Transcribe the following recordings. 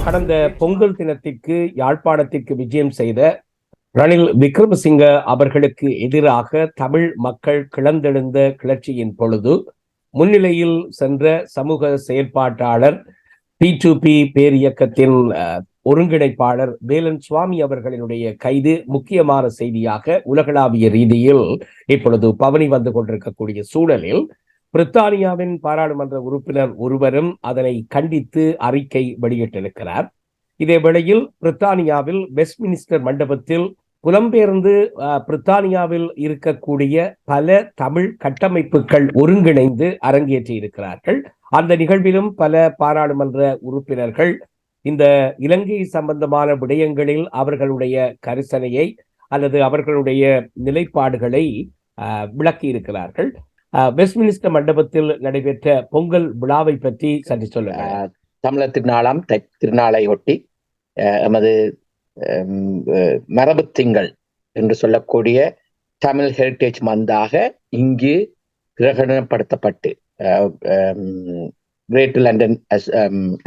கடந்த பொங்கல் தினத்திற்கு யாழ்ப்பாணத்திற்கு விஜயம் செய்த ரணில் விக்ரமசிங்க அவர்களுக்கு எதிராக தமிழ் மக்கள் கிளந்தெழுந்த கிளர்ச்சியின் பொழுது முன்னிலையில் சென்ற சமூக செயற்பாட்டாளர் Tgte பேரியக்கத்தின் ஒருங்கிணைப்பாளர் வேலன் சுவாமி அவர்களினுடைய கைது முக்கியமான செய்தியாக உலகளாவிய ரீதியில் இப்பொழுது பவனி வந்து கொண்டிருக்கக்கூடிய சூழலில் பிரித்தானியாவின் பாராளுமன்ற உறுப்பினர் ஒருவரும் அதனை கண்டித்து அறிக்கை வெளியிட்டிருக்கிறார். இதே வேளையில் பிரித்தானியாவில் வெஸ்ட்மினிஸ்டர் மண்டபத்தில் புலம்பெயர்ந்து பிரித்தானியாவில் இருக்கக்கூடிய பல தமிழ் கட்டமைப்புகள் ஒருங்கிணைந்து அரங்கேற்றி இருக்கிறார்கள். அந்த நிகழ்விலும் பல பாராளுமன்ற உறுப்பினர்கள் இந்த இலங்கை சம்பந்தமான விடயங்களில் அவர்களுடைய கரிசனையை அல்லது அவர்களுடைய நிலைப்பாடுகளை விளக்கி இருக்கிறார்கள். வெஸ்ட்மினிஸ்டர் மண்டபத்தில் நடைபெற்ற பொங்கல் விழாவை பற்றி சற்று சொல்லுங்க. தமிழர் திருநாளாம் திருநாளை ஒட்டி எமது மரபு திங்கள் என்று சொல்லக்கூடிய தமிழ் ஹெரிட்டேஜ் மந்தாக இங்கு பிரகடனப்படுத்தப்பட்டு கிரேட் லண்டன்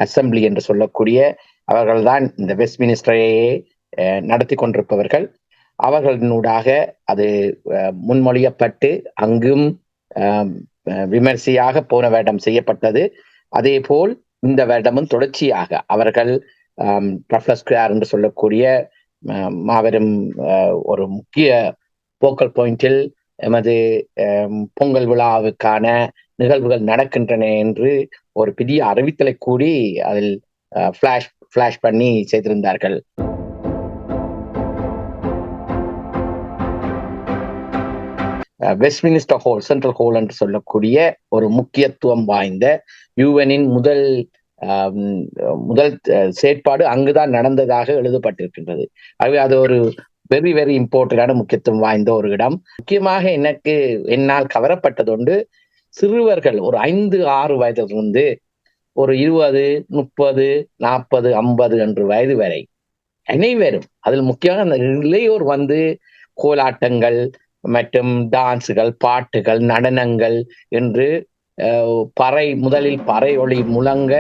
அசம்பிளி என்று சொல்லக்கூடிய அவர்கள்தான் இந்த வெஸ்ட்மினிஸ்டரையே நடத்தி கொண்டிருப்பவர்கள். அவர்களினூடாக அது முன்மொழியப்பட்டு அங்கும் விமர்சையாக போன வருடம் செய்யப்பட்டது. அதே போல் இந்த வருடமும் தொடர்ச்சியாக அவர்கள் ஸ்கொயர் என்று சொல்லக்கூடிய மாபெரும் ஒரு முக்கிய போக்கல் பாயிண்டில் எமது பொங்கல் விழாவுக்கான நிகழ்வுகள் நடக்கின்றன என்று ஒரு பெரிய அறிவித்தலை கூடி அதில் ஃபிளாஷ் பண்ணி செய்திருந்தார்கள். வெஸ்ட்மினிஸ்டர் ஹால், சென்ட்ரல் ஹால் என்று சொல்லக்கூடிய ஒரு முக்கியத்துவம் வாய்ந்த யுஎனின் முதல் செயற்பாடு அங்குதான் நடந்ததாக எழுதப்பட்டிருக்கின்றது. ஆகவே அது ஒரு வெரி வெரி இம்பார்ட்டன்டான முக்கியத்துவம் வாய்ந்த ஒரு இடம். முக்கியமாக என்னால் கவரப்பட்டதொன்று சிறுவர்கள் ஒரு 5-6 வயதிலிருந்து ஒரு 20, 30, 40, 50 என்று வயது வரை அனைவரும், அதில் முக்கியமாக அந்த இளையோர் கோலாட்டங்கள் மற்றும் டான்ஸுகள், பாட்டுகள், நடனங்கள் என்று முதலில் பறை ஒளி முழங்க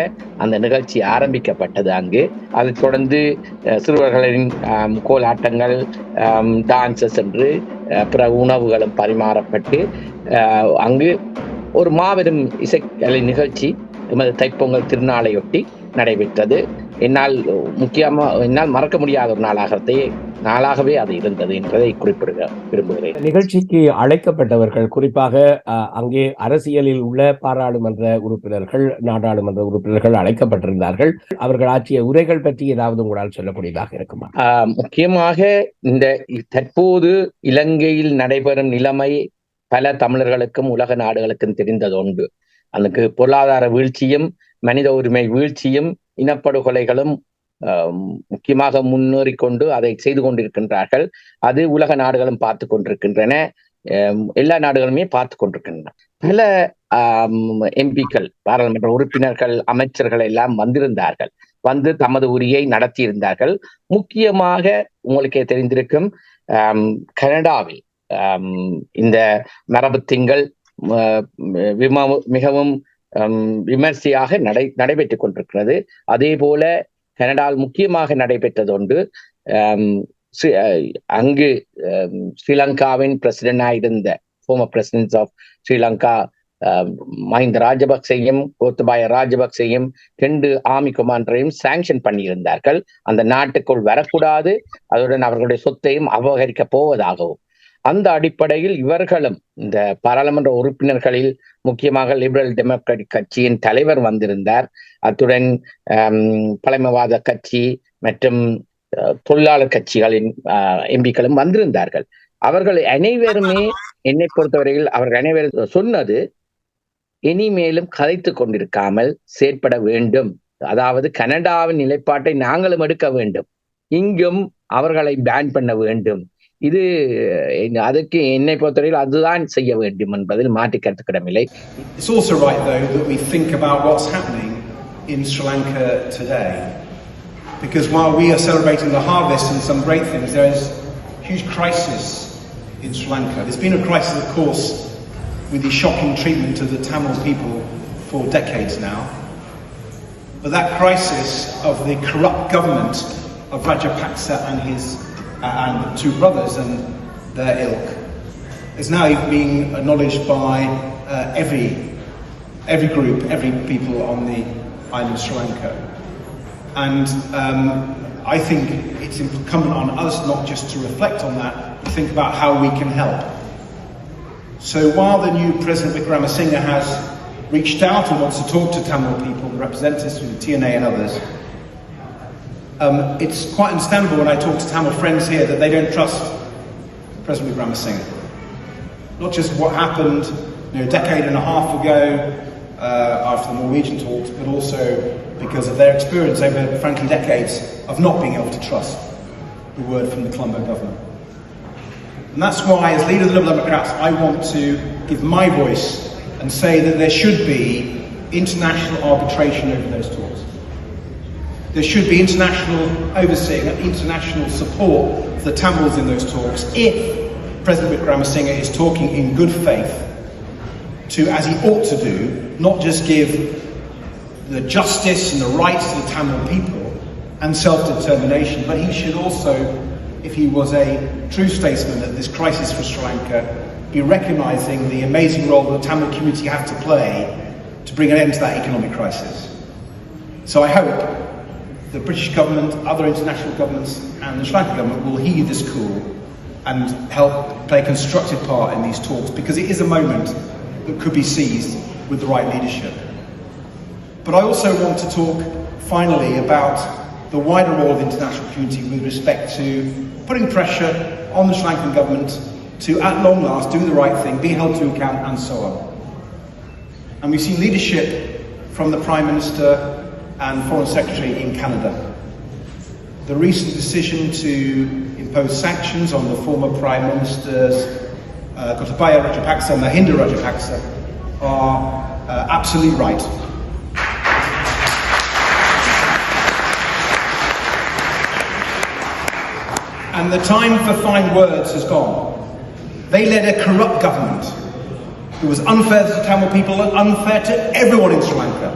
அந்த நிகழ்ச்சி ஆரம்பிக்கப்பட்டது அங்கு. அதைத் தொடர்ந்து சிறுவர்களின் கோலாட்டங்கள், டான்சஸ் என்று பிற உணவுகளும் பரிமாறப்பட்டு அங்கு ஒரு மாபெரும் இசைக்கலை நிகழ்ச்சி எமது தைப்பொங்கல் திருநாளையொட்டி நடைபெற்றது. என்னால் மறக்க முடியாத ஒரு நாளாகவே அது இருந்தது என்பதை குறிப்பிட விரும்புகிறேன். நிகழ்ச்சிக்கு அழைக்கப்பட்டவர்கள் குறிப்பாக அங்கே அரசியலில் உள்ள பாராளுமன்ற உறுப்பினர்கள், நாடாளுமன்ற உறுப்பினர்கள் அழைக்கப்பட்டிருந்தார்கள். அவர்கள் ஆற்றிய உரைகள் பற்றி ஏதாவது உங்களால் சொல்லக்கூடியதாக இருக்குமா? முக்கியமாக இந்த தற்போது இலங்கையில் நடைபெறும் நிலைமை பல தமிழர்களுக்கும் உலக நாடுகளுக்கும் தெரிந்ததொன்று. அதுக்கு பொருளாதார வீழ்ச்சியும், மனித உரிமை வீழ்ச்சியும், இனப்படுகொலைகளும் முக்கியமாக முன்னேறி கொண்டு அதை செய்து கொண்டிருக்கின்றார்கள். அது உலக நாடுகளும் பார்த்து கொண்டிருக்கின்றன, எல்லா நாடுகளுமே பார்த்து கொண்டிருக்கின்றன. பல எம்பிக்கள், பாராளுமன்ற உறுப்பினர்கள், அமைச்சர்கள் எல்லாம் வந்திருந்தார்கள், தமது உரையை நடத்தியிருந்தார்கள். முக்கியமாக உங்களுக்கே தெரிந்திருக்கும், கனடாவில் இந்த மரபு திங்கள் மிகவும் விமர்சையாக நடைபெற்றுக் கொண்டிருக்கிறது. அதே போல கனடாவில் முக்கியமாக நடைபெற்றதொன்று, அங்கு ஸ்ரீலங்காவின் பிரசிடென்டாக இருந்த former president of Sri Lanka Mahinda ராஜபக்சையும் கோத்தபாய ராஜபக்சையும் 2 ஆர்மி கமாண்டரையும் சாங்ஷன் பண்ணியிருந்தார்கள். அந்த நாட்டுக்குள் வரக்கூடாது, அதுடன் அவர்களுடைய சொத்தையும் அபகரிக்கப் போவதாகவும். அந்த அடிப்படையில் இவர்களும், இந்த பாராளுமன்ற உறுப்பினர்களில் முக்கியமாக லிபரல் டெமோக்ராட்டிக் கட்சியின் தலைவர் வந்திருந்தார். அத்துடன் பழமைவாத கட்சி மற்றும் தொழிலாளர் கட்சிகளின் எம்பிக்களும் வந்திருந்தார்கள். அவர்கள் அனைவருமே, என்னை பொறுத்தவரையில் அவர்கள் அனைவரும் சொன்னது, இனிமேலும் கதைத்து கொண்டிருக்காமல் செயற்பட வேண்டும். அதாவது கனடாவின் நிலைப்பாட்டை நாங்களும் எடுக்க வேண்டும், இங்கும் அவர்களை பேன் பண்ண வேண்டும். இது அதுக்கு என்னை பொறுத்தவரையில் அதுதான் செய்ய வேண்டும் என்பதில் மாற்று கருத்துக்கிடமில்லை. It's also right though that we think about what's happening in Sri Lanka today, because while we are celebrating the harvest and some great things, there is a huge crisis in Sri Lanka. There's been a crisis, of course, with the shocking treatment of the Tamil people for decades now. But that crisis of the corrupt government of Rajapaksa and the two brothers and their ilk is now being acknowledged by every group, every people on the island of Sri Lanka. And I think it's incumbent on us not just to reflect on that, but think about how we can help. So while the new President Wickramasinghe has reached out and wants to talk to Tamil people, the representatives from the Tgte and others, it's quite understandable when I talk to Tamil friends here that they don't trust President Wickramasinghe. Not just what happened a decade and a half ago after the Norwegian talks, but also because of their experience over, frankly, decades of not being able to trust the word from the Colombo government. And that's why, as leader of the Liberal Democrats, I want to give my voice and say that there should be international arbitration over those talks. There should be international overseeing and international support for the Tamils in those talks if President Wickramasinghe is talking in good faith to, as he ought to do, not just give the justice and the rights to the Tamil people and self-determination, but he should also, if he was a true statesman at this crisis for Sri Lanka, be recognising the amazing role that the Tamil community have to play to bring an end to that economic crisis. So I hope the British government, other international governments and the Sri Lankan government will heed this call and help play a constructive part in these talks, because it is a moment that could be seized with the right leadership. But I also want to talk finally about the wider role of the international community with respect to putting pressure on the Sri Lankan government to, at long last, do the right thing, be held to account, and so on. And we've seen leadership from the Prime Minister and Foreign Secretary in Canada. The recent decision to impose sanctions on the former Prime Ministers Gotabaya Rajapaksa and Mahinda Rajapaksa are absolutely right. And the time for fine words has gone. They led a corrupt government who was unfair to the Tamil people and unfair to everyone in Sri Lanka.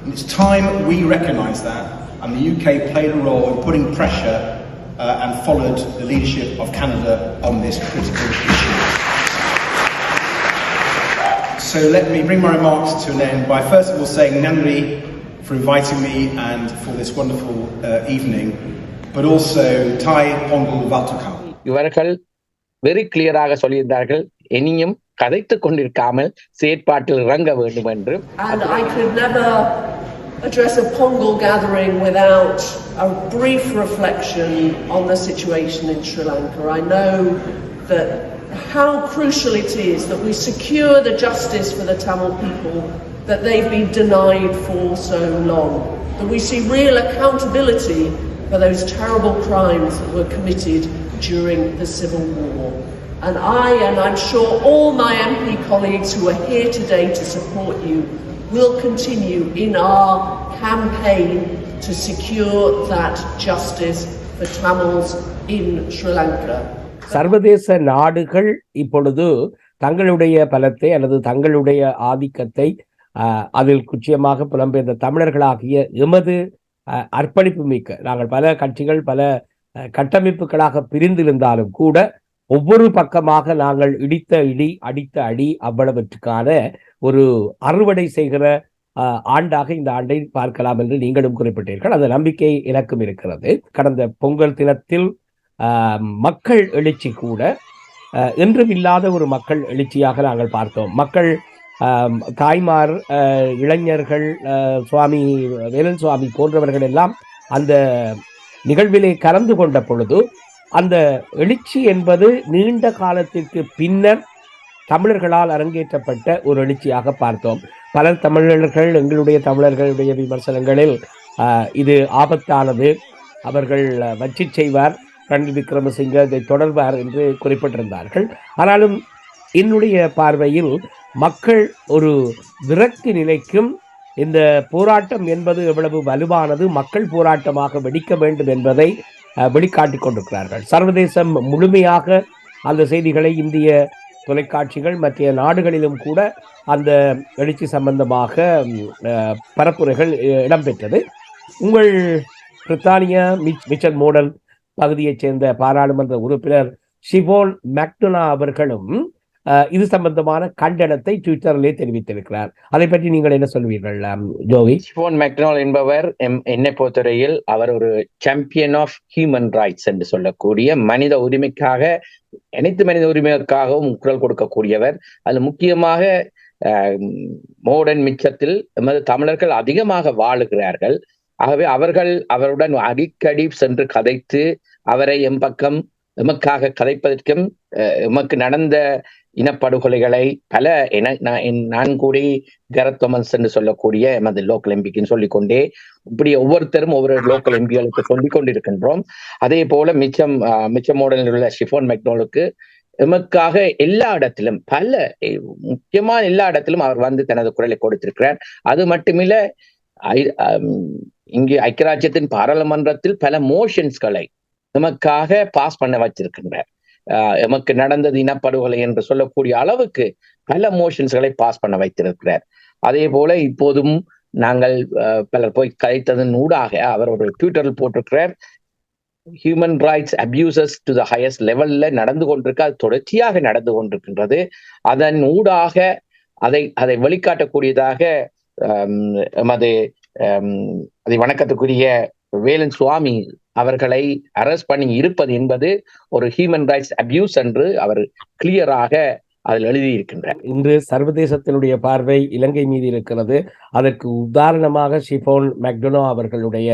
And it's time we recognise that, and the UK played a role in putting pressure and followed the leadership of Canada on this critical issue. So let me bring my remarks to an end by first of all saying Nandri for inviting me and for this wonderful evening, but also Thai Pongal Valtukam. இவர்கள் very கிளியராக சொல்லியிருந்தார்கள், இனியும் கதைத்துக் கொண்டிருக்காமல் செயற்பாட்டில் இறங்க வேண்டும் என்று. And I could never address a Pongal gathering without a brief reflection on the situation in Sri Lanka. I know that how crucial it is that we secure the justice for the Tamil people that they've been denied for so long, that we see real accountability for those terrible crimes that were committed during the Civil War. And I'm sure all my MP colleagues who are here today to support you, will continue in our campaign to secure that justice for Tamils in Sri Lanka. சர்வதேச நாடுகள் இப்பொழுது தங்களுடைய பலத்தை அல்லது தங்களுடைய ஆதிக்கத்தை அதில் குச்சியமாக புலம்பெயர்ந்த தமிழர்களாகிய எமது அர்ப்பணிப்பு மிக்க, நாங்கள் பல கட்சிகள் பல கட்டமைப்புகளாக பிரிந்திருந்தாலும் கூட ஒவ்வொரு பக்கமாக நாங்கள் இடித்த இடி அடித்த அடி அவ்வளவற்றுக்கான ஒரு அறுவடை செய்கிற ஆண்டாக இந்த ஆண்டை பார்க்கலாம் என்று நீங்களும் குறிப்பிட்டீர்கள். அந்த நம்பிக்கை எனக்கும் இருக்கிறது. கடந்த பொங்கல் தினத்தில் மக்கள் எழுச்சி கூட என்றும் இல்லாத ஒரு மக்கள் எழுச்சியாக நாங்கள் பார்த்தோம். மக்கள் தாய்மார், இளைஞர்கள், சுவாமி வேலன் சுவாமி போன்றவர்கள் எல்லாம் அந்த நிகழ்விலே கலந்து கொண்ட பொழுது அந்த எழுச்சி என்பது நீண்ட காலத்திற்கு பின்னர் தமிழர்களால் அரங்கேற்றப்பட்ட ஒரு எழுச்சியாக பார்த்தோம். பல தமிழர்கள் எங்களுடைய தமிழர்களுடைய விமர்சனங்களில் இது ஆபத்தானது, அவர்கள் வச்சு செய்வார், ரணில் விக்ரமசிங்கே இதை தொடர்வார் என்று குறிப்பிட்டிருந்தார்கள். ஆனாலும் என்னுடைய பார்வையில் மக்கள் ஒரு விரக்தி நிலைக்கும் இந்த போராட்டம் என்பது எவ்வளவு வலுவானது, மக்கள் போராட்டமாக வெடிக்க வேண்டும் என்பதை வெளிக்காட்டிக் கொண்டிருக்கிறார்கள். சர்வதேசம் முழுமையாக அந்த செய்திகளை, இந்திய தொலைக்காட்சிகள் மற்ற நாடுகளிலும் கூட அந்த எழுச்சி சம்பந்தமாக பரப்புரைகள் இடம்பெற்றது. உங்கள் பிரித்தானிய மிச்சல் மோடல் பகுதியைச் சேர்ந்த பாராளுமன்ற உறுப்பினர் ஷிவோன் மெக்டோனா அவர்களும் இது சம்பந்தமான கண்டனத்தை ட்விட்டரிலே தெரிவித்திருக்கிறார். அதை பற்றி நீங்கள் என்ன சொல்வீர்கள் ஜோவி? ஷிவோன் மெக்டோனால் என்பவர் என்னை பொறுத்தவரையில் அவர் ஒரு சாம்பியன் ஆஃப் ஹியூமன் ரைட்ஸ் என்று சொல்லக்கூடிய மனித உரிமைக்காக, அனைத்து மனித உரிமைக்காகவும் குரல் கொடுக்கக்கூடியவர். அதில் முக்கியமாக மோடன் மிச்சத்தில் எமது தமிழர்கள் அதிகமாக வாழுகிறார்கள். ஆகவே அவருடன் அடிக்கடி சென்று கதைத்து அவரை எமக்காக கதைப்பதற்கும் எமக்கு நடந்த இனப்படுகொலைகளை பல நான் கூடி கரத்தோமன்ஸ் என்று சொல்லக்கூடிய எமது லோக்கல் எம்பிக்குன்னு சொல்லிக்கொண்டே இப்படி ஒவ்வொருத்தரும் ஒவ்வொரு லோக்கல் எம்பிகளுக்கு சொல்லிக் கொண்டிருக்கின்றோம். அதே போல மிச்சமோடலில் உள்ள ஷிஃபோன் மெக்டோனுக்கு எமக்காக எல்லா இடத்திலும் முக்கியமான எல்லா இடத்திலும் அவர் வந்து தனது குரலை கொடுத்திருக்கிறார். அது மட்டுமில்ல, இங்கு ஐக்கியராஜ்யத்தின் பாராளுமன்றத்தில் பல மோஷன்ஸ்களை எமக்காக பாஸ் பண்ண வச்சிருக்கின்றார். எமக்கு நடந்தது இனப்படுகொலை என்று சொல்லக்கூடிய அளவுக்கு பல மோஷன்ஸ்களை பாஸ் பண்ண வைத்திருக்கிறார். அதே போல இப்போதும் நாங்கள் பலர் போய் கதைத்ததன் ஊடாக அவர் ஒரு ட்விட்டரில் போட்டிருக்கிறார், human rights abuses to the highest லெவல்ல நடந்து கொண்டிருக்கு, அது தொடர்ச்சியாக நடந்து கொண்டிருக்கின்றது. அதன் ஊடாக அதை வெளிக்காட்டக்கூடியதாக எமது அதை வணக்கத்துக்குரிய வேலன் சுவாமி அவர்களை அரெஸ்ட் பண்ணி இருப்பது என்பது ஒரு ஹியூமன் ரைட்ஸ் அபியூஸ் என்று அவர் கிளியராக அதில் எழுதியிருக்கின்றார். இன்று சர்வதேசத்தினுடைய பார்வை இலங்கை மீது இருக்கிறது. அதற்கு உதாரணமாக ஷிஃபோன் மெக்டோனா அவர்களுடைய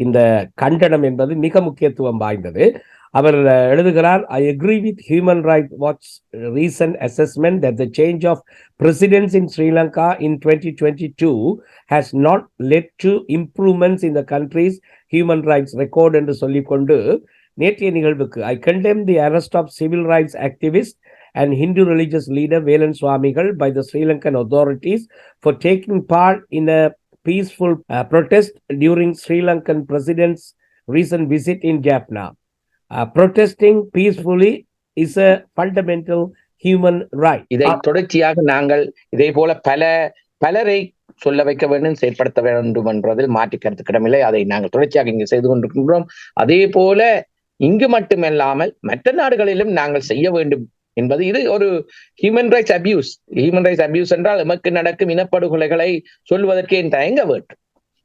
இந்த கண்டனம் என்பது மிக முக்கியத்துவம் வாய்ந்தது. அவர் எழுதுகிறார், I agree with Human Rights Watch recent assessment that the change of presidents in Sri Lanka in 2022 has not led to improvements in the country's human rights record என்று சொல்லிக்கொண்டு நேற்றைய நிகழ்வுக்கு I condemn the arrest of civil rights activist and Hindu religious leader Velan Swamigal by the Sri Lankan authorities for taking part in a peaceful protest during Sri Lankan president's recent visit in Jaffna. Protesting peacefully is a fundamental human right. இதை தொடர்ச்சியாக நாங்கள் இதே போல பலரை சொல்ல வைக்க வேண்டும், செயற்படுத்த வேண்டும் என்பதில் மாற்றி கருத்துக்கிடமில்லை. அதை நாங்கள் தொடர்ச்சியாக இங்கு செய்து கொண்டிருக்கின்றோம். அதே போல இங்கு மட்டுமல்லாமல் மற்ற நாடுகளிலும் நாங்கள் செய்ய வேண்டும் என்பது இது ஒரு human rights abuse. Human rights abuse என்றால் எமக்கு நடக்கும் இனப்படுகொலைகளை சொல்வதற்கு என் தயங்க வேண்டும்.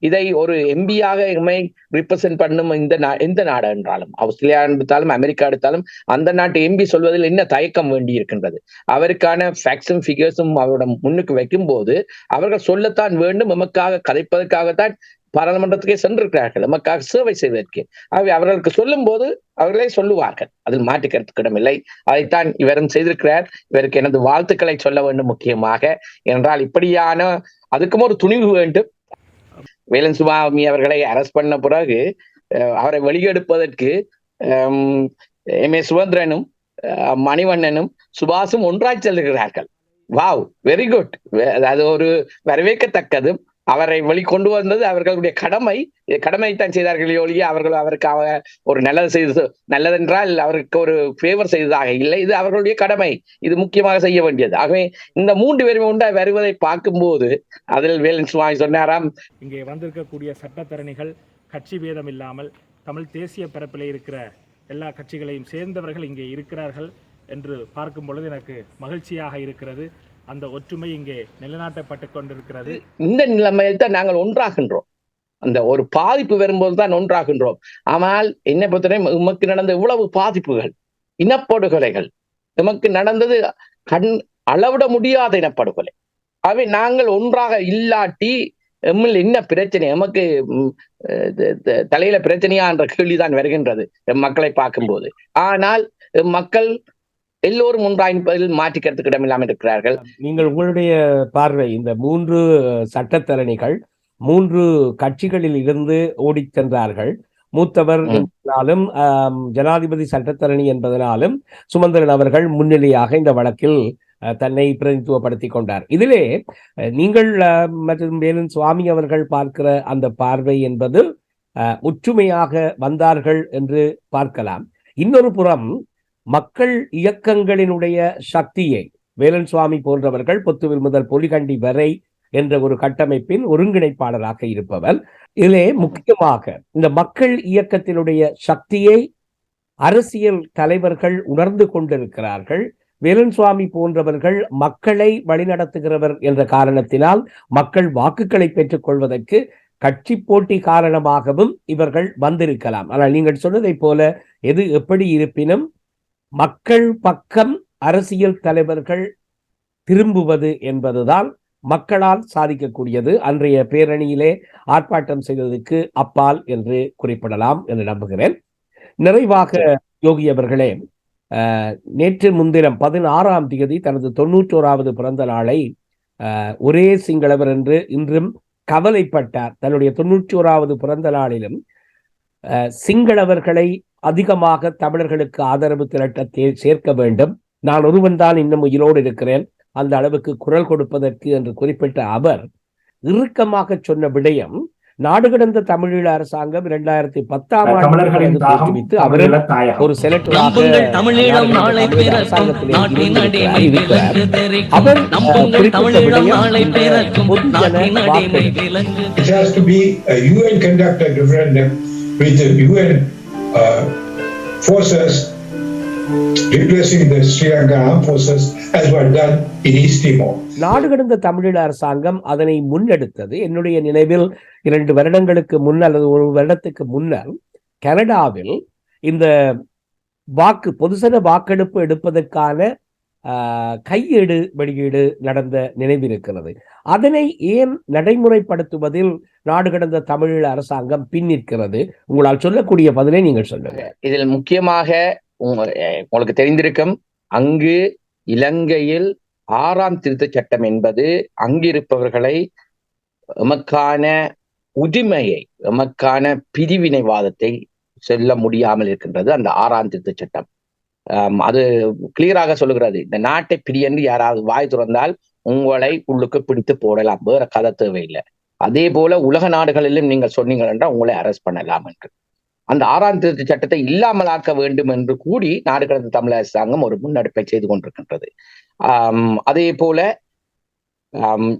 இதை ஒரு எம்பியாக எம்மை ரிப்ரசென்ட் பண்ணும் எந்த நாடு என்றாலும், ஆஸ்திரேலியா எடுத்தாலும் அமெரிக்கா எடுத்தாலும், அந்த நாட்டு எம்பி சொல்வதில் என்ன தயக்கம் வேண்டி இருக்கின்றது? அவருக்கான ஃபேக்ட்ஸும் ஃபிகர்ஸும் அவரோட முன்னுக்கு வைக்கும் போது அவர்கள் சொல்லத்தான் வேண்டும். எமக்காக கதைப்பதற்காகத்தான் பாராளுமன்றத்துக்கே சென்றிருக்கிறார்கள், எமக்காக சேவை செய்வதற்கு. ஆகவே அவர்களுக்கு சொல்லும் போது அவர்களே சொல்லுவார்கள், அதில் மாற்று கருத்துக்கிடமில்லை. அதைத்தான் இவரும் செய்திருக்கிறார். இவருக்கு எனது வாழ்த்துக்களை சொல்ல வேண்டும். முக்கியமாக என்றால் இப்படியான அதுக்கும் ஒரு துணிவு வேண்டும். வேலன் சுவாமி அவர்களை அரெஸ்ட் பண்ண பிறகு அவரை வெளியெடுப்பதற்கு M.A. சுபந்திரனும் மணிவண்ணனும் சுபாஷும் ஒன்றாய் செல்கிறார்கள். Wow, very good. அது ஒரு வரவேற்கத்தக்கதும். அவரை வெளிக்கொண்டு வந்தது அவர்களுடைய கடமைத்தான் செய்தார்களே ஒழிய அவருக்காக ஒரு நல்லதென்றால் அவருக்கு ஒரு ஃபேவர் செய்ததாக இல்லை. இது அவர்களுடைய கடமை, இது முக்கியமாக செய்ய வேண்டியது. ஆகவே இந்த 3 பேரும் உண்டா வருவதை பார்க்கும்போது அதில் வேலன் சுவாமி சொன்னாராம், இங்கே வந்திருக்கக்கூடிய சட்டத்தரணிகள் கட்சி பேதம் இல்லாமல் தமிழ் தேசிய பரப்பில் இருக்கிற எல்லா கட்சிகளையும் சேர்ந்தவர்கள் இங்கே இருக்கிறார்கள் என்று பார்க்கும் பொழுது எனக்கு மகிழ்ச்சியாக இருக்கிறது. அந்த ஒற்றுமை இங்கே நிலைநாட்டப்பட்டு கொண்டிருக்கிறது. இந்த நிலைமையில் தான் நாங்கள் ஒன்றாகின்றோம். அந்த ஒரு பாதிப்பு வரும்போது தான் ஒன்றாகின்றோம். ஆனால் என்னை பொறுத்தவரை உமக்கு நடந்த இவ்வளவு பாதிப்புகள், இனப்படுகொலைகள் நமக்கு நடந்தது அளவிட முடியாத இனப்படுகொலை. அவை நாங்கள் ஒன்றாக இல்லாட்டி எம்மில் என்ன பிரச்சனை, எமக்கு தலையில பிரச்சனையா என்ற கேள்விதான் வருகின்றது மக்களை பார்க்கும்போது. ஆனால் மக்கள் எல்லோரும் ஒன்றாயின்பதில் மாற்றி கருத்துக்கிடம் இல்லாமல் இருக்கிறார்கள். நீங்கள் உங்களுடைய பார்வை, இந்த 3 சட்டத்தரணிகள் 3 கட்சிகளில் இருந்து ஓடி சென்றார்கள். மூத்தவர் என்பதனாலும் ஜனாதிபதி சட்டத்தரணி என்பதனாலும் சுமந்திரன் அவர்கள் முன்னிலையாக இந்த வழக்கில் தன்னை பிரதிநிதித்துவப்படுத்திக் கொண்டார். இதிலே நீங்கள் மற்றும் வேலன் சுவாமி அவர்கள் பார்க்கிற அந்த பார்வை என்பது ஒற்றுமையாக வந்தார்கள் என்று பார்க்கலாம். இன்னொரு புறம் மக்கள் இயக்கங்களினுடைய சக்தியை வேலன் சுவாமி போன்றவர்கள் பொத்துவில் முதல் பொலிகண்டி வரை என்ற ஒரு கட்டமைப்பின் ஒருங்கிணைப்பாளராக இருப்பவர். இதிலே முக்கியமாக இந்த மக்கள் இயக்கத்தினுடைய சக்தியை அரசியல் தலைவர்கள் உணர்ந்து கொண்டிருக்கிறார்கள். வேலன் சுவாமி போன்றவர்கள் மக்களை வழிநடத்துகிறவர் என்ற காரணத்தினால் மக்கள் வாக்குகளை பெற்றுக் கொள்வதற்கு கட்சி போட்டி காரணமாகவும் இவர்கள் வந்திருக்கலாம். ஆனால் நீங்கள் சொன்னதை போல எது எப்படி இருப்பினும் மக்கள் பக்கம் அரசியல் தலைவர்கள் திரும்புவது என்பதுதான் மக்களால் சாதிக்கக்கூடியது. அன்றைய பேரணியிலே ஆர்ப்பாட்டம் செய்ததற்கு அப்பால் என்று குறிப்பிடலாம் என்று நம்புகிறேன். நிறைவாக யோகி அவர்களே, நேற்று முன்தினம் 16ஆம் தேதி தனது 91வது பிறந்த நாளை ஒரே சிங்களவர் என்று இன்றும் கவலைப்பட்டார். தன்னுடைய 91வது பிறந்த நாளிலும் சிங்களவர்களை அதிகமாக தமிழர்களுக்கு ஆதரவு திரட்ட சேர்க்க வேண்டும், நான் ஒருவன் தான் இன்னும் உயிரோடு இருக்கிறேன், அந்த அளவுக்கு குரல் கொடுப்பதற்கு என்று குறிப்பிட்ட அவர் இறுக்கமாக சொன்ன விடயம், நாடு கடந்த தமிழீழ அரசாங்கம் 2010ஆம் ஆண்டு தோற்றுவித்து அவரும் ஒரு செனட்டராக அரசாங்கத்திலே அவர் குறிப்பிட்ட விடயம் பொதுஜன வாக்கெடுப்பு. It has to be a UN conducted referendum with the UN forces replacing the Sri Lanka armed forces as was done in East Timor. நாடு கடந்த தமிழீழ அரசாங்கம் அதனை முன்னெடுத்தது. என்னுடைய நினைவில் 2 வருடங்களுக்கு முன்னர் அல்லது 1 வருடத்துக்கு முன்னர் கனடாவில் இந்த பொதுசன வாக்கெடுப்பு எடுப்பதற்கான கையேடு வெளியீடு நடந்த நினைவிருக்கிறது. அதனை ஏன் நடைமுறைப்படுத்துவதில் நாடு கடந்த தமிழீழ அரசாங்கம் பின்னிற்கிறது? உங்களால் சொல்லக்கூடிய பதிலை நீங்கள் சொல்லுங்க. இதில் முக்கியமாக உங்களுக்கு தெரிந்திருக்கும், அங்கு இலங்கையில் 6ஆம் திருத்தச் சட்டம் என்பது அங்கிருப்பவர்களை எமக்கான உரிமையை, எமக்கான பிரிவினைவாதத்தை சொல்ல முடியாமல் இருக்கின்றது. அந்த 6ஆம் திருத்தச் சட்டம் அது கிளியராக சொல்லுகிறது, இந்த நாட்டை பிரியன்று யாராவது வாய் துறந்தால் உங்களை உள்ளுக்கு பிடித்து போடலாம், வேற கதை தேவையில்லை. அதே போல உலக நாடுகளிலும் நீங்கள் சொன்னீங்கள் என்றால் உங்களை அரெஸ்ட் பண்ணலாம் என்று. அந்த 6ஆம் திருத்த சட்டத்தை இல்லாமலாக்க வேண்டும் என்று கூடி நாடு கடந்த தமிழ் அரசாங்கம் ஒரு முன்னெடுப்பை செய்து கொண்டிருக்கின்றது. அதே போல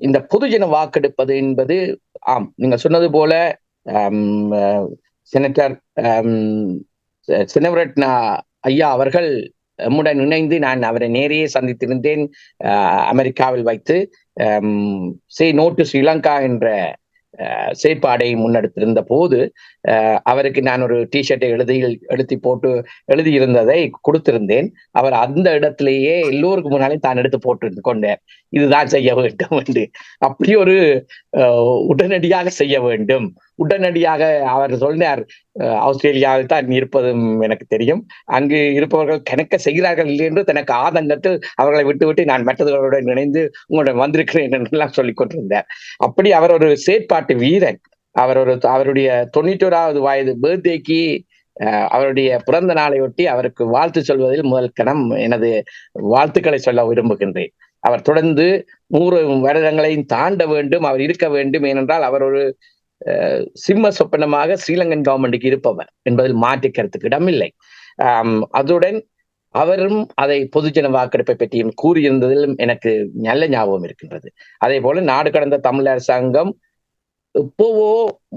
இந்த பொதுஜன வாக்கெடுப்பது என்பது, நீங்க சொன்னது போல செனட்டர் சினவரட்னா ஐயா அவர்கள் நம்முடன் இணைந்து, நான் அவரை நேரையே சந்தித்திருந்தேன் அமெரிக்காவில் வைத்து, சே நோ டு ஸ்ரீலங்கா என்ற செயற்பாடை முன்னெடுத்திருந்த போது அவருக்கு நான் ஒரு டிஷர்ட்டை எழுதியிருந்ததை கொடுத்திருந்தேன். அவர் அந்த இடத்திலேயே எல்லோருக்கும் முன்னாலே தான் எடுத்து போட்டு கொண்டார், இதுதான் செய்ய வேண்டும் என்று. அப்படி ஒரு உடனடியாக செய்ய வேண்டும். உடனடியாக அவர் சொன்னார், ஆஸ்திரேலியாவில் தான் இருப்பதும் எனக்கு தெரியும், அங்கு இருப்பவர்கள் கணக்க செய்கிறார்கள் இல்லை என்று தனக்கு ஆதங்கத்தில் அவர்களை விட்டு நான் மற்றவர்களுடன் இணைந்து உங்களுடன் வந்திருக்கிறேன் என்றெல்லாம் சொல்லிக் கொண்டிருந்தார். அப்படி அவர் ஒரு செயற்பாட்டு வீரன். அவருடைய 91வது வயது பர்த்டேக்கு அவருடைய பிறந்த நாளையொட்டி அவருக்கு வாழ்த்து சொல்வதில் முதல் கணம் எனது வாழ்த்துக்களை சொல்ல விரும்புகின்றேன். அவர் தொடர்ந்து 100 வருடங்களையும் தாண்ட வேண்டும், அவர் இருக்க வேண்டும். ஏனென்றால் அவர் ஒரு சிம்ம சொப்பனமாக ஸ்ரீலங்கன் கவர்மெண்ட்டுக்கு இருப்பவர் என்பதில் மாற்று கருத்துக்கு இடமில்லை. அதுடன் அவரும் அதை பொதுஜன வாக்கெடுப்பை பற்றியும் கூறியிருந்ததிலும் எனக்கு நல்ல ஞாபகம் இருக்கின்றது. அதே போல நாடு கடந்த தமிழ் அரசாங்கம் எப்போவோ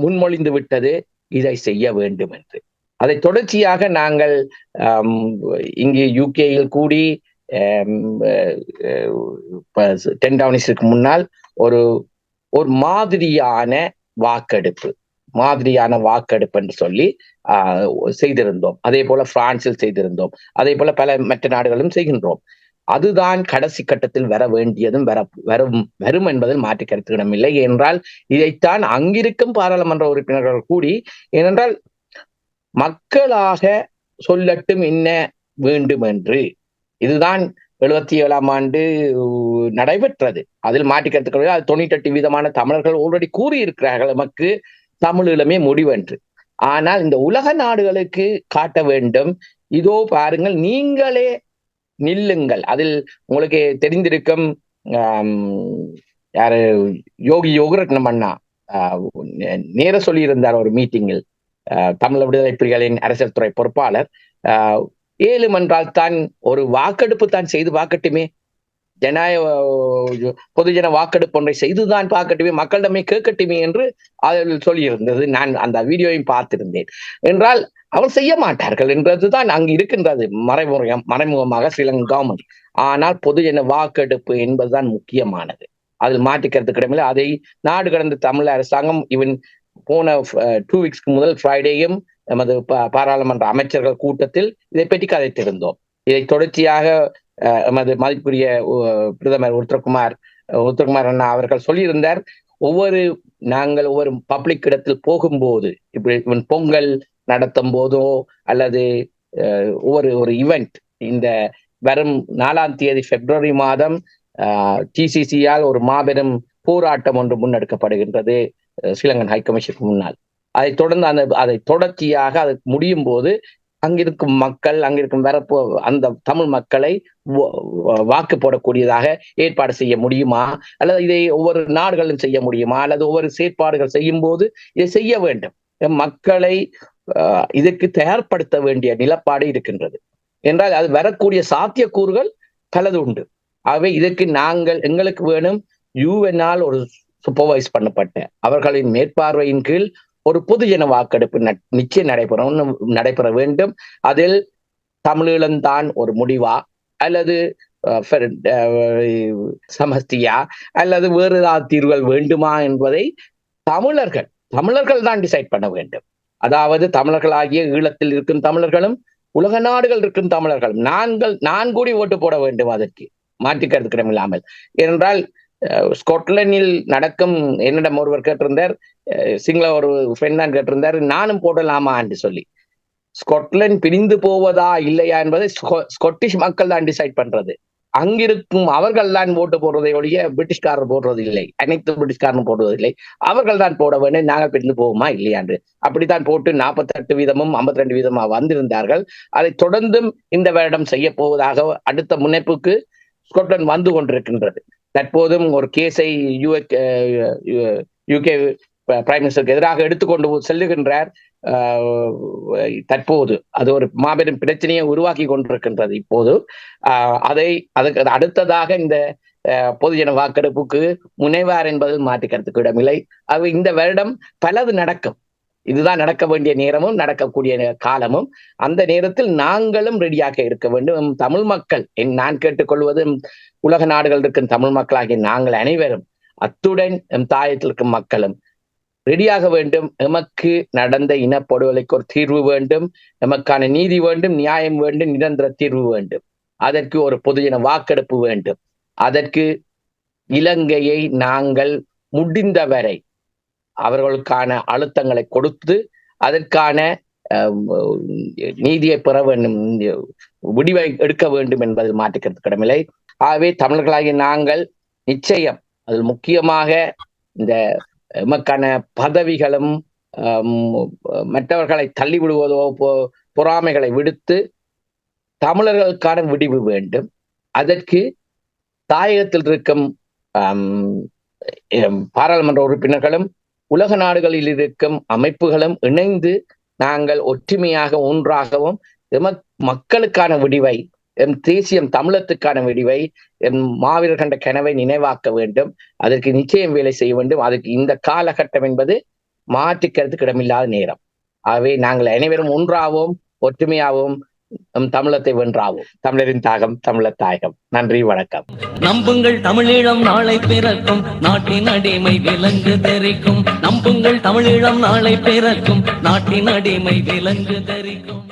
முன்மொழிந்து விட்டது இதை செய்ய வேண்டும் என்று. அதை தொடர்ச்சியாக நாங்கள் இங்கு யூகேயில் கூடி 10 டவுனிஸுக்கு முன்னால் ஒரு மாதிரியான வாக்கெடுப்பு என்று சொல்லி செய்திருந்தோம். அதே போல பிரான்சில் செய்திருந்தோம். அதே போல பல மற்ற நாடுகளும் செய்கின்றோம். அதுதான் கடைசி கட்டத்தில் வர வேண்டியதும் வரும் என்பதில் மாற்று கருத்துக்கிடமில்லை. என்றால் இதைத்தான் அங்கிருக்கும் பாராளுமன்ற உறுப்பினர்கள் கூடி, ஏனென்றால் மக்களாக சொல்லட்டும் என்ன வேண்டும் என்று. இதுதான் 77ஆம் ஆண்டு நடைபெற்றது. அதில் மாற்றிக்கருத்துக்கள் அது 98% தமிழர்கள் ஆல்ரெடி கூறியிருக்கிறார்கள், நமக்கு தமிழீழமே முடிவென்று. ஆனால் இந்த உலக நாடுகளுக்கு காட்ட வேண்டும், இதோ பாருங்கள், நீங்களே நில்லுங்கள். அதில் உங்களுக்கு தெரிந்திருக்கும், யாரு யோகிரத்னம் அண்ணா நேர சொல்லியிருந்தார் ஒரு மீட்டிங்கில், தமிழ் விடுதலை புலிகளின் அரசியல் துறை பொறுப்பாளர். ஏலும் என்றால் தான் ஒரு வாக்கெடுப்பு தான் செய்து பார்க்கட்டுமே, பொதுஜன வாக்கெடுப்பு ஒன்றை செய்துதான் பார்க்கட்டுமே, மக்களிடமே கேட்கட்டுமே என்று அதில் சொல்லியிருந்தது. நான் அந்த வீடியோவையும் பார்த்திருந்தேன். என்றால் அவர் செய்ய மாட்டார்கள் என்றதுதான் அங்கு இருக்கின்றது மறைமுகமாக ஸ்ரீலங்கன் கவர்மெண்ட். ஆனால் பொதுஜன வாக்கெடுப்பு என்பதுதான் முக்கியமானது. அதில் மாற்றிக்கிறது கிடையாது. அதை நாடு கடந்த தமிழ் அரசாங்கம் போன 2 வீக்ஸ்க்கு முதல் ஃப்ரைடேயும் நமது பாராளுமன்ற அமைச்சர்கள் கூட்டத்தில் இதை பற்றி கதைத்திருந்தோம். இதை தொடர்ச்சியாக நமது மதிப்புரிய பிரதமர் உத்தரகுமார் அண்ணா அவர்கள் சொல்லியிருந்தார், நாங்கள் ஒவ்வொரு பப்ளிக் இடத்தில் போகும்போது, இப்படி பொங்கல் நடத்தும் போதோ அல்லது ஒரு ஈவெண்ட், இந்த வரும் 4ஆம் தேதி பிப்ரவரி மாதம் டிசிசியால் ஒரு மாபெரும் போராட்டம் ஒன்று முன்னெடுக்கப்படுகின்றது ஸ்ரீலங்கன் ஹைகமிஷனுக்கு முன்னால். அதை தொடர்ச்சியாக அது முடியும் போது அங்கிருக்கும் மக்கள், அங்கிருக்கும் அந்த தமிழ் மக்களை வாக்கு போடக்கூடியதாக ஏற்பாடு செய்ய முடியுமா, அல்லது இதை ஒவ்வொரு நாடுகளும் செய்ய முடியுமா, அல்லது ஒவ்வொரு செயற்பாடுகள் செய்யும் போது இதை செய்ய வேண்டும். மக்களை இதற்கு தயார்படுத்த வேண்டிய நிலப்பாடு இருக்கின்றது என்றால் அது வரக்கூடிய சாத்தியக்கூறுகள் பலது உண்டு. ஆகவே இதற்கு எங்களுக்கு வேணும் யூஎன்ஆல் ஒரு சூப்பர்வைஸ் பண்ணப்பட்ட அவர்களின் மேற்பார்வையின் கீழ் ஒரு பொதுஜன வாக்கெடுப்பு நிச்சயம் நடைபெற வேண்டும். அதில் தமிழீழம்தான் ஒரு முடிவா அல்லது சமஸ்தியா அல்லது வேறு ஏதாவது தீர்வுகள் வேண்டுமா என்பதை தமிழர்கள் தான் டிசைட் பண்ண வேண்டும். அதாவது தமிழர்களாகிய ஈழத்தில் இருக்கும் தமிழர்களும் உலக நாடுகள் இருக்கும் தமிழர்களும் நான் கூடி ஓட்டு போட வேண்டும். அதற்கு மாற்றிக்கிறது கிடமில்லாமல். ஏனென்றால் ஸ்காட்லாந்தில் நடக்கும், என்னிடம் ஒருவர் கேட்டிருந்தார், சிங்கள ஒரு ஃப்ரெண்ட் தான் கேட்டிருந்தார், நானும் போடலாமா என்று சொல்லி. ஸ்காட்லாந்து பிரிந்து போவதா இல்லையா என்பதை ஸ்காட்டிஷ் மக்கள் தான் டிசைட் பண்றது. அங்கிருக்கும் அவர்கள் தான் ஓட்டு போடுறதை ஒழிய பிரிட்டிஷ்காரர் போடுறது இல்லை, அனைத்து பிரிட்டிஷ்காரனும் போடுவதில்லை. அவர்கள் தான் போட வேண்டும், நாங்கள் பிரிந்து போவோமா இல்லையா என்று. அப்படித்தான் போட்டு 48% 52% வந்திருந்தார்கள். அதை தொடர்ந்தும் இந்த வருடம் செய்ய போவதாக அடுத்த முனைப்புக்கு ஸ்காட்லாந்து வந்து கொண்டிருக்கின்றது. தற்போதும் ஒரு கேஸை யூகே பிரைம் மினிஸ்டருக்கு எதிராக எடுத்துக்கொண்டு செல்லுகின்றார். தற்போது அது ஒரு மாபெரும் பிரச்சனையை உருவாக்கி கொண்டிருக்கின்றது. இப்போது அதுக்கு அடுத்ததாக இந்த பொதுஜன வாக்கெடுப்புக்கு முனைவார் என்பதில் மாற்றிக்கிறதுக்கு இடமில்லை. அது இந்த வருடம் பலது நடக்கும். இதுதான் நடக்க வேண்டிய நேரமும் நடக்கக்கூடிய காலமும். அந்த நேரத்தில் நாங்களும் ரெடியாக இருக்க வேண்டும். தமிழ் மக்கள், நான் கேட்டுக்கொள்வது, உலக நாடுகள் இருக்கும் தமிழ் மக்களாகிய நாங்கள் அனைவரும், அத்துடன் தாயத்தில் இருக்கும் மக்களும் ரெடியாக வேண்டும். எமக்கு நடந்த இனப்படுகொலைக்கு ஒரு தீர்வு வேண்டும், எமக்கான நீதி வேண்டும், நியாயம் வேண்டும், நிரந்தர தீர்வு வேண்டும். அதற்கு ஒரு பொதுஜன வாக்கெடுப்பு வேண்டும். அதற்கு இலங்கையை நாங்கள் முடிந்தவரை அவர்களுக்கான அழுத்தங்களை கொடுத்து அதற்கான நீதியை பெற வேண்டும், முடிவை எடுக்க வேண்டும் என்பதில் மாற்றுக்கிறது கடமில்லை. ஆகவே தமிழர்களாகிய நாங்கள் நிச்சயம், அதில் முக்கியமாக இந்த எமக்கான பதவிகளும் மற்றவர்களை தள்ளிவிடுவதோ பொறாமைகளை விடுத்து தமிழர்களுக்கான விடிவு வேண்டும். அதற்கு தாயகத்தில் இருக்கும் பாராளுமன்ற உறுப்பினர்களும் உலக நாடுகளில் இருக்கும் அமைப்புகளும் இணைந்து நாங்கள் ஒற்றுமையாக ஒன்றாகவும் மக்களுக்கான விடிவை, தேசியம் தமிழத்துக்கான விடிவை, மாவீரர் கண்ட கனவை நினைவாக்க வேண்டும். அதற்கு நிச்சயம் வேலை செய்ய வேண்டும். அதற்கு இந்த காலகட்டம் என்பது மாற்றிக்கிறதுக்கு இடமில்லாத நேரம். ஆகவே நாங்கள் அனைவரும் ஒன்றாகவும் ஒற்றுமையாகவும் தமிழத்தை வென்றாவும். தமிழரின் தாகம் தமிழர் தாயகம். நன்றி, வணக்கம். நம்புங்கள் தமிழீழம் நாளை பிறக்கும், நாட்டின் அடிமை விலங்கு தெரிக்கும். நம்புங்கள் தமிழீழம் நாளை பிறக்கும், நாட்டின் அடிமை விலங்கு தெரிக்கும்.